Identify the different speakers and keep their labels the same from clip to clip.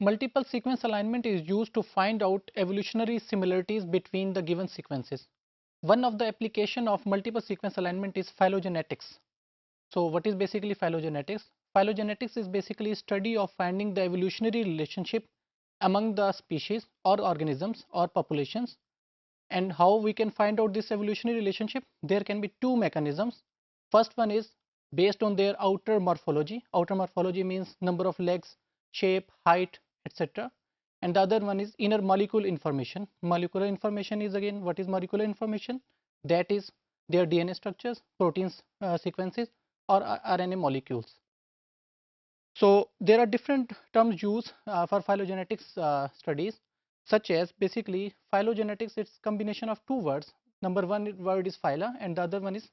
Speaker 1: Multiple sequence alignment is used to find out evolutionary similarities between the given sequences. One of the application of multiple sequence alignment is phylogenetics. So what is basically phylogenetics? Phylogenetics is basically study of finding the evolutionary relationship among the species or organisms or populations. And how we can find out this evolutionary relationship? There can be two mechanisms. First one is based on their outer morphology. Outer morphology means number of legs, shape, height, etc. And the other one is inner molecule information. Molecular information is, again, what is molecular information? That is their DNA structures, proteins sequences, or RNA molecules. So there are different terms used for phylogenetics studies, such as basically phylogenetics. It's combination of two words. Number one word is phyla, and the other one is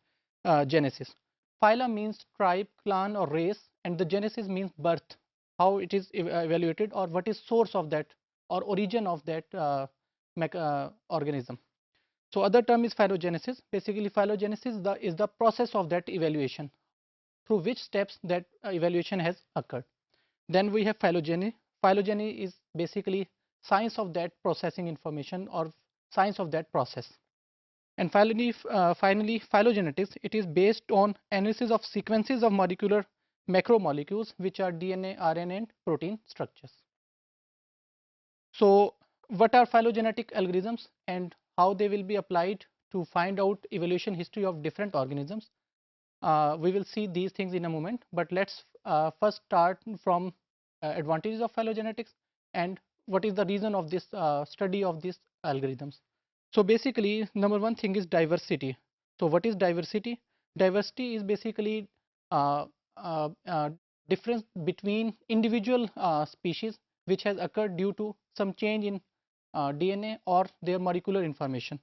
Speaker 1: genesis. Phyla means tribe, clan, or race, and the genesis means birth, how it is evaluated, or what is source of that or origin of that organism. So other term is phylogenesis. Basically, phylogenesis is the process of that evaluation, through which steps that evaluation has occurred. Then we have phylogeny. Phylogeny is basically science of that processing information or science of that process. And finally, phylogenetics, it is based on analysis of sequences of molecular macromolecules, which are DNA, RNA, and protein structures. So what are phylogenetic algorithms and how they will be applied to find out evolution history of different organisms? We will see these things in a moment, but let's first start from advantages of phylogenetics and what is the reason of this study of these algorithms. So basically, number one thing is diversity. So what is diversity? Diversity is basically uh, difference between individual species which has occurred due to some change in DNA or their molecular information.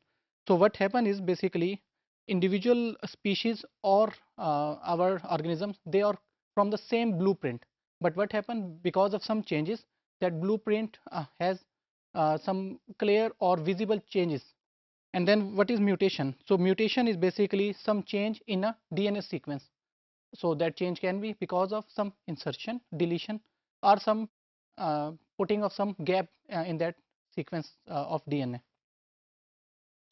Speaker 1: So what happened is basically individual species or our organisms, they are from the same blueprint, but what happened because of some changes, that blueprint has some clear or visible changes. And then what is mutation? So mutation is basically some change in a DNA sequence. So that change can be because of some insertion, deletion, or some putting of some gap in that sequence of DNA.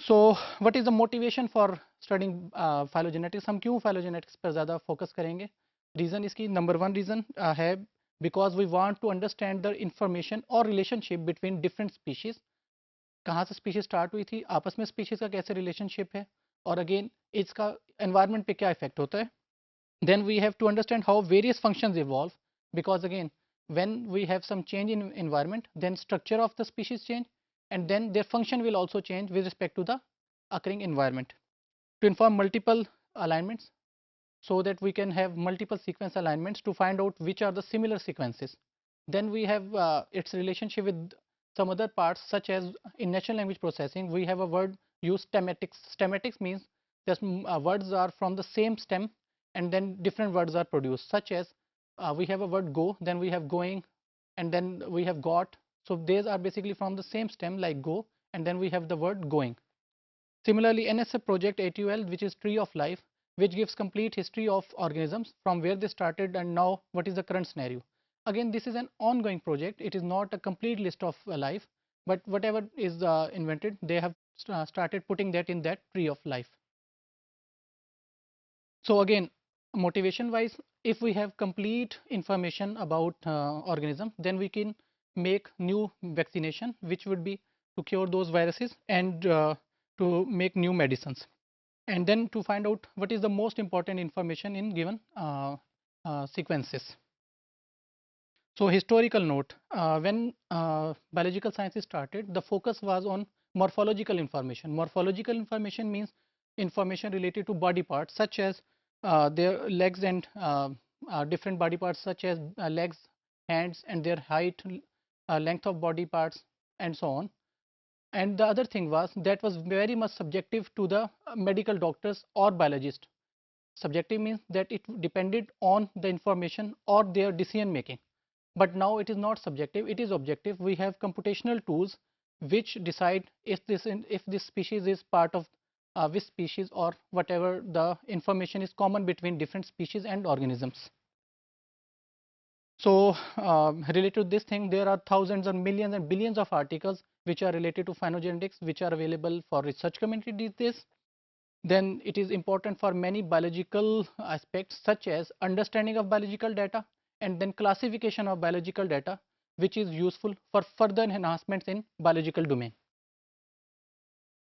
Speaker 1: So what is the motivation for studying phylogenetics? हम क्यों phylogenetics पर ज़्यादा focus करेंगे? Reason इसकी number one reason है because we want to understand the information or relationship between different species. कहाँ से species start हुई थी, आपस में species का कैसे relationship है, और again इसका environment पे क्या effect होता है. Then we have to understand how various functions evolve, because again when we have some change in environment, then structure of the species change, and then their function will also change with respect to the occurring environment. To inform multiple alignments, so that we can have multiple sequence alignments to find out which are the similar sequences. Then we have its relationship with some other parts, such as in natural language processing we have a word used, stematics. Stematics means just words are from the same stem and then different words are produced, such as we have a word go, then we have going, and then we have got. So these are basically from the same stem like go, and then we have the word going. Similarly, NSF project ATUL, which is Tree of Life, which gives complete history of organisms from where they started and now what is the current scenario. Again, this is an ongoing project. It is not a complete list of life, but whatever is invented, they have started putting that in that Tree of Life. So again, motivation wise, if we have complete information about organism, then we can make new vaccination, which would be to cure those viruses and to make new medicines. And then to find out what is the most important information in given sequences. So historical note, when biological sciences started, the focus was on morphological information. Morphological information means information related to body parts, such as their legs and different body parts, such as legs, hands, and their height, length of body parts, and so on. And the other thing was that was very much subjective to the medical doctors or biologists. Subjective means that it depended on the information or their decision making. But now it is not subjective, it is objective. We have computational tools which decide if this species is part of which species, or whatever the information is common between different species and organisms. So related to this thing, there are thousands and millions and billions of articles which are related to phylogenetics, which are available for research community these days. Then it is important for many biological aspects such as understanding of biological data and then classification of biological data, which is useful for further enhancements in biological domain.